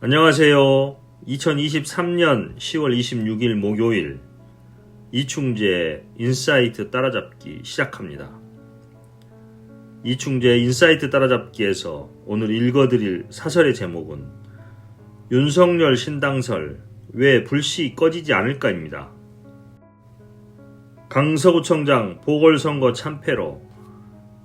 안녕하세요. 2023년 10월 26일 목요일 이충재 인사이트 따라잡기 시작합니다. 이충재 인사이트 따라잡기에서 오늘 읽어드릴 사설의 제목은 윤석열 신당설 왜 불씨 꺼지지 않을까입니다. 강서구청장 보궐선거 참패로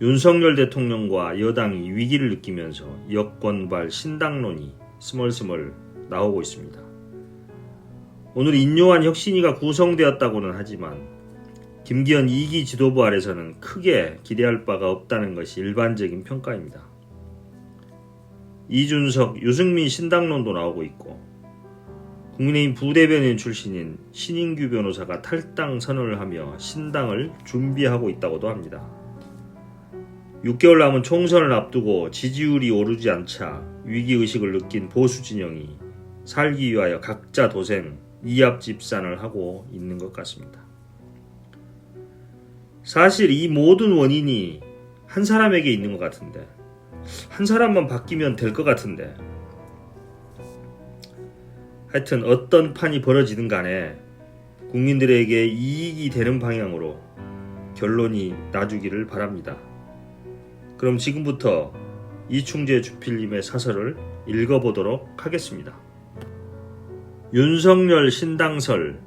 윤석열 대통령과 여당이 위기를 느끼면서 여권발 신당론이 스멀스멀 나오고 있습니다. 오늘 인요한 혁신위가 구성되었다고는 하지만 김기현 2기 지도부 아래서는 크게 기대할 바가 없다는 것이 일반적인 평가입니다. 이준석, 유승민 신당론도 나오고 있고 국민의힘 부대변인 출신인 신인규 변호사가 탈당 선언을 하며 신당을 준비하고 있다고도 합니다. 6개월 남은 총선을 앞두고 지지율이 오르지 않자 위기의식을 느낀 보수 진영이 살기 위하여 각자 도생, 이합집산을 하고 있는 것 같습니다. 사실 이 모든 원인이 한 사람에게 있는 것 같은데, 한 사람만 바뀌면 될 것 같은데, 하여튼 어떤 판이 벌어지든 간에 국민들에게 이익이 되는 방향으로 결론이 나주기를 바랍니다. 그럼 지금부터 이충재 주필님의 사설을 읽어보도록 하겠습니다. 윤석열 신당설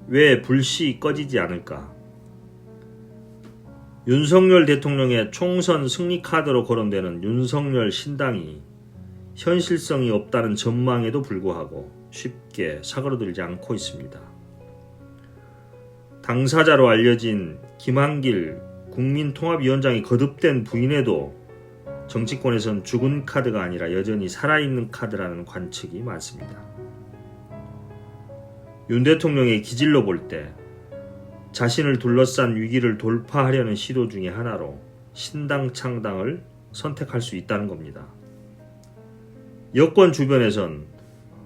왜 불씨 꺼지지 않을까? 윤석열 대통령의 총선 승리 카드로 거론되는 윤석열 신당이 현실성이 없다는 전망에도 불구하고 쉽게 사그러들지 않고 있습니다. 당사자로 알려진 김한길 국민통합위원장이 거듭된 부인에도 정치권에선 죽은 카드가 아니라 여전히 살아있는 카드라는 관측이 많습니다. 윤 대통령의 기질로 볼 때 자신을 둘러싼 위기를 돌파하려는 시도 중에 하나로 신당 창당을 선택할 수 있다는 겁니다. 여권 주변에선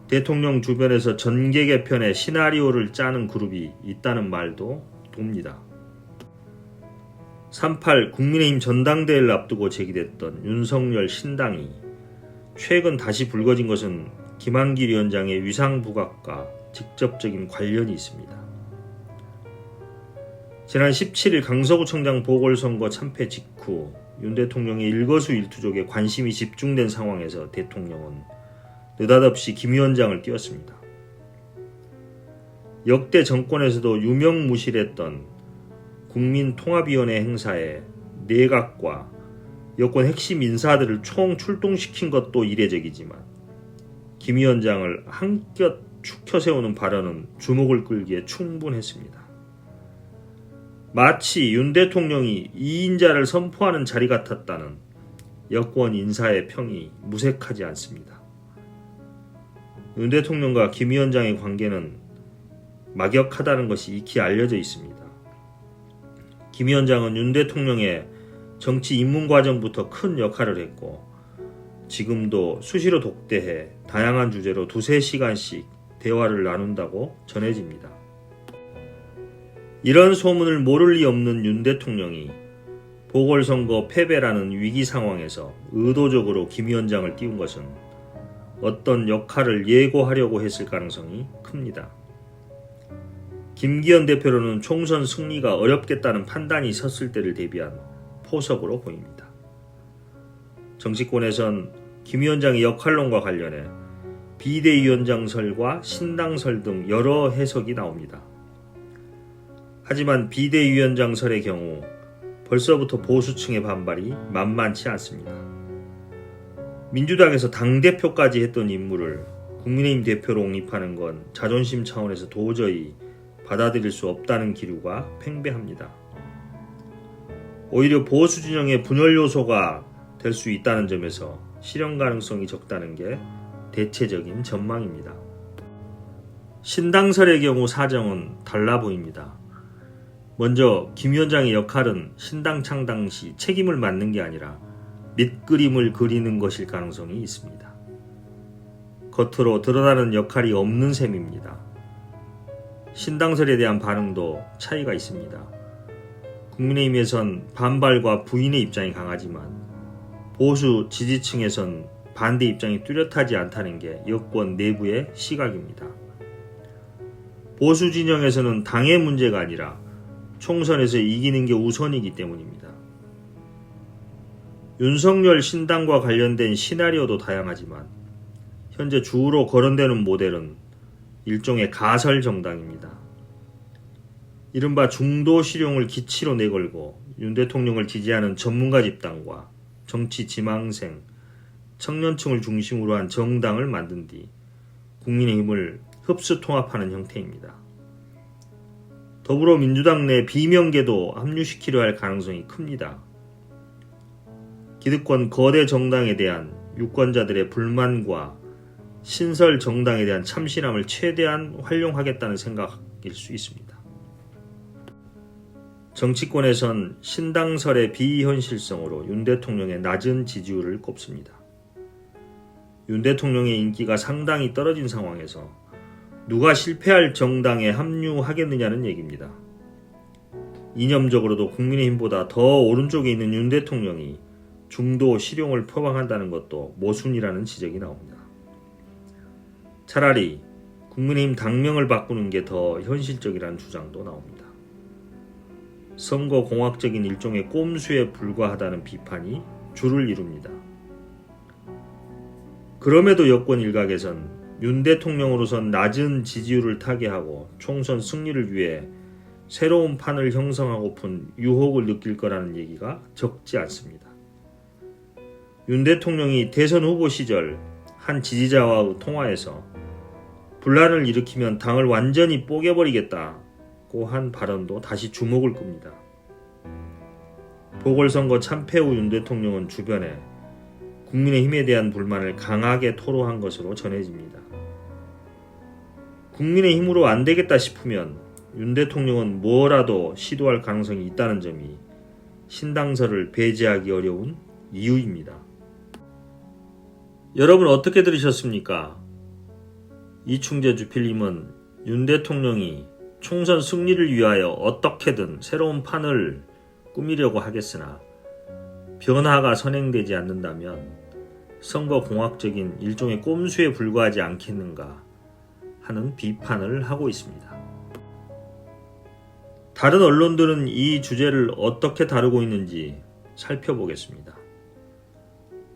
대통령 주변에서 전개 개편의 시나리오를 짜는 그룹이 있다는 말도 돕니다. 3.8 국민의힘 전당대회를 앞두고 제기됐던 윤석열 신당이 최근 다시 불거진 것은 김한길 위원장의 위상부각과 직접적인 관련이 있습니다. 지난 17일 강서구청장 보궐선거 참패 직후 윤 대통령의 일거수일투족에 관심이 집중된 상황에서 대통령은 느닷없이 김 위원장을 띄웠습니다. 역대 정권에서도 유명무실했던 국민통합위원회 행사에 내각과 여권 핵심 인사들을 총 출동시킨 것도 이례적이지만 김 위원장을 한껏 축혀 세우는 발언은 주목을 끌기에 충분했습니다. 마치 윤 대통령이 2인자를 선포하는 자리 같았다는 여권 인사의 평이 무색하지 않습니다. 윤 대통령과 김 위원장의 관계는 막역하다는 것이 익히 알려져 있습니다. 김 위원장은 윤 대통령의 정치 입문 과정부터 큰 역할을 했고 지금도 수시로 독대해 다양한 주제로 2-3시간씩 대화를 나눈다고 전해집니다. 이런 소문을 모를 리 없는 윤 대통령이 보궐선거 패배라는 위기 상황에서 의도적으로 김 위원장을 띄운 것은 어떤 역할을 예고하려고 했을 가능성이 큽니다. 김기현 대표로는 총선 승리가 어렵겠다는 판단이 섰을 때를 대비한 포석으로 보입니다. 정치권에선 김 위원장의 역할론과 관련해 비대위원장설과 신당설 등 여러 해석이 나옵니다. 하지만 비대위원장설의 경우 벌써부터 보수층의 반발이 만만치 않습니다. 민주당에서 당대표까지 했던 인물을 국민의힘 대표로 옹립하는 건 자존심 차원에서 도저히 받아들일 수 없다는 기류가 팽배합니다. 오히려 보수 진영의 분열 요소가 될 수 있다는 점에서 실현 가능성이 적다는 게 대체적인 전망입니다. 신당설의 경우 사정은 달라 보입니다. 먼저 김 위원장의 역할은 신당 창당 시 책임을 맡는 게 아니라 밑그림을 그리는 것일 가능성이 있습니다. 겉으로 드러나는 역할이 없는 셈입니다. 신당설에 대한 반응도 차이가 있습니다. 국민의힘에선 반발과 부인의 입장이 강하지만 보수 지지층에선 반대 입장이 뚜렷하지 않다는 게 여권 내부의 시각입니다. 보수 진영에서는 당의 문제가 아니라 총선에서 이기는 게 우선이기 때문입니다. 윤석열 신당과 관련된 시나리오도 다양하지만 현재 주로 거론되는 모델은 일종의 가설 정당입니다. 이른바 중도 실용을 기치로 내걸고 윤 대통령을 지지하는 전문가 집단과 정치 지망생, 청년층을 중심으로 한 정당을 만든 뒤 국민의힘을 흡수 통합하는 형태입니다. 더불어민주당 내 비명계도 합류시키려 할 가능성이 큽니다. 기득권 거대 정당에 대한 유권자들의 불만과 신설 정당에 대한 참신함을 최대한 활용하겠다는 생각일 수 있습니다. 정치권에선 신당설의 비현실성으로 윤 대통령의 낮은 지지율을 꼽습니다. 윤 대통령의 인기가 상당히 떨어진 상황에서 누가 실패할 정당에 합류하겠느냐는 얘기입니다. 이념적으로도 국민의힘보다 더 오른쪽에 있는 윤 대통령이 중도 실용을 표방한다는 것도 모순이라는 지적이 나옵니다. 차라리 국민의힘 당명을 바꾸는 게 더 현실적이라는 주장도 나옵니다. 선거공학적인 일종의 꼼수에 불과하다는 비판이 주를 이룹니다. 그럼에도 여권 일각에선 윤 대통령으로선 낮은 지지율을 타개하고 총선 승리를 위해 새로운 판을 형성하고픈 유혹을 느낄 거라는 얘기가 적지 않습니다. 윤 대통령이 대선 후보 시절 한 지지자와의 통화에서 분란을 일으키면 당을 완전히 뽀개버리겠다고 한 발언도 다시 주목을 끕니다. 보궐선거 참패 후 윤 대통령은 주변에 국민의힘에 대한 불만을 강하게 토로한 것으로 전해집니다. 국민의힘으로 안 되겠다 싶으면 윤 대통령은 뭐라도 시도할 가능성이 있다는 점이 신당설을 배제하기 어려운 이유입니다. 여러분 어떻게 들으셨습니까? 이충재 주필님은 윤 대통령이 총선 승리를 위하여 어떻게든 새로운 판을 꾸미려고 하겠으나 변화가 선행되지 않는다면 선거공학적인 일종의 꼼수에 불과하지 않겠는가 하는 비판을 하고 있습니다. 다른 언론들은 이 주제를 어떻게 다루고 있는지 살펴보겠습니다.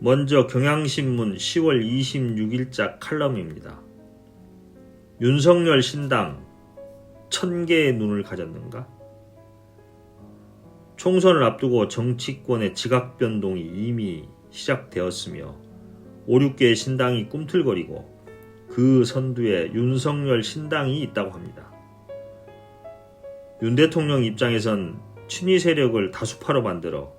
먼저 경향신문 10월 26일자 칼럼입니다. 윤석열 신당 1000개의 눈을 가졌는가? 총선을 앞두고 정치권의 지각 변동이 이미 시작되었으며 5, 6개의 신당이 꿈틀거리고 그 선두에 윤석열 신당이 있다고 합니다. 윤 대통령 입장에선 친위 세력을 다수파로 만들어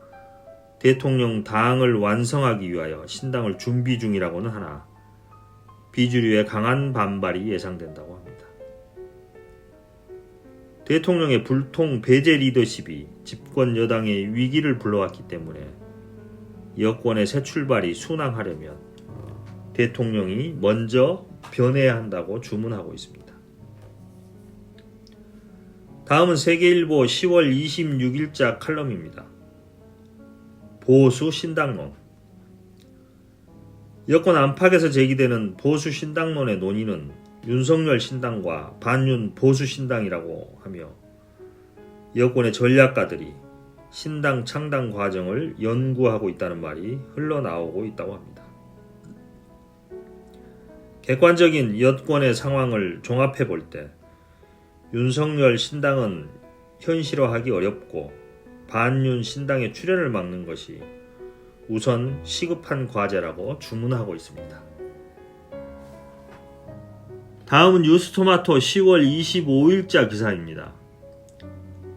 대통령 당을 완성하기 위하여 신당을 준비 중이라고는 하나 비주류의 강한 반발이 예상된다고 합니다. 대통령의 불통 배제 리더십이 집권 여당의 위기를 불러왔기 때문에 여권의 새 출발이 순항하려면 대통령이 먼저 변해야 한다고 주문하고 있습니다. 다음은 세계일보 10월 26일자 칼럼입니다. 보수 신당론. 여권 안팎에서 제기되는 보수 신당론의 논의는 윤석열 신당과 반윤 보수 신당이라고 하며 여권의 전략가들이 신당 창당 과정을 연구하고 있다는 말이 흘러나오고 있다고 합니다. 객관적인 여권의 상황을 종합해 볼 때 윤석열 신당은 현실화하기 어렵고 반윤 신당의 출현을 막는 것이 우선 시급한 과제라고 주문하고 있습니다. 다음은 뉴스토마토 10월 25일자 기사입니다.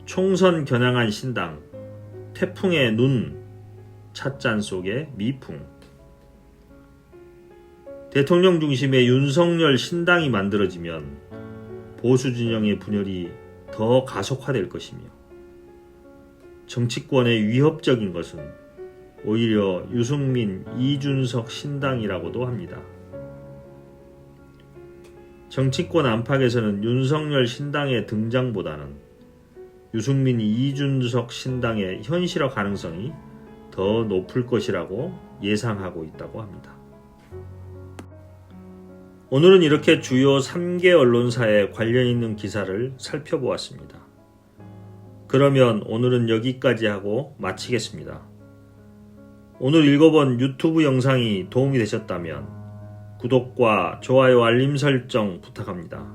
총선 겨냥한 신당, 태풍의 눈, 찻잔 속의 미풍. 대통령 중심의 윤석열 신당이 만들어지면 보수 진영의 분열이 더 가속화될 것이며 정치권에 위협적인 것은 오히려 유승민, 이준석 신당이라고도 합니다. 정치권 안팎에서는 윤석열 신당의 등장보다는 유승민, 이준석 신당의 현실화 가능성이 더 높을 것이라고 예상하고 있다고 합니다. 오늘은 이렇게 주요 3개 언론사에 관련 있는 기사를 살펴보았습니다. 그러면 오늘은 여기까지 하고 마치겠습니다. 오늘 읽어본 유튜브 영상이 도움이 되셨다면 구독과 좋아요 알림 설정 부탁합니다.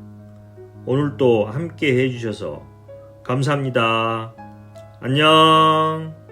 오늘도 함께 해주셔서 감사합니다. 안녕.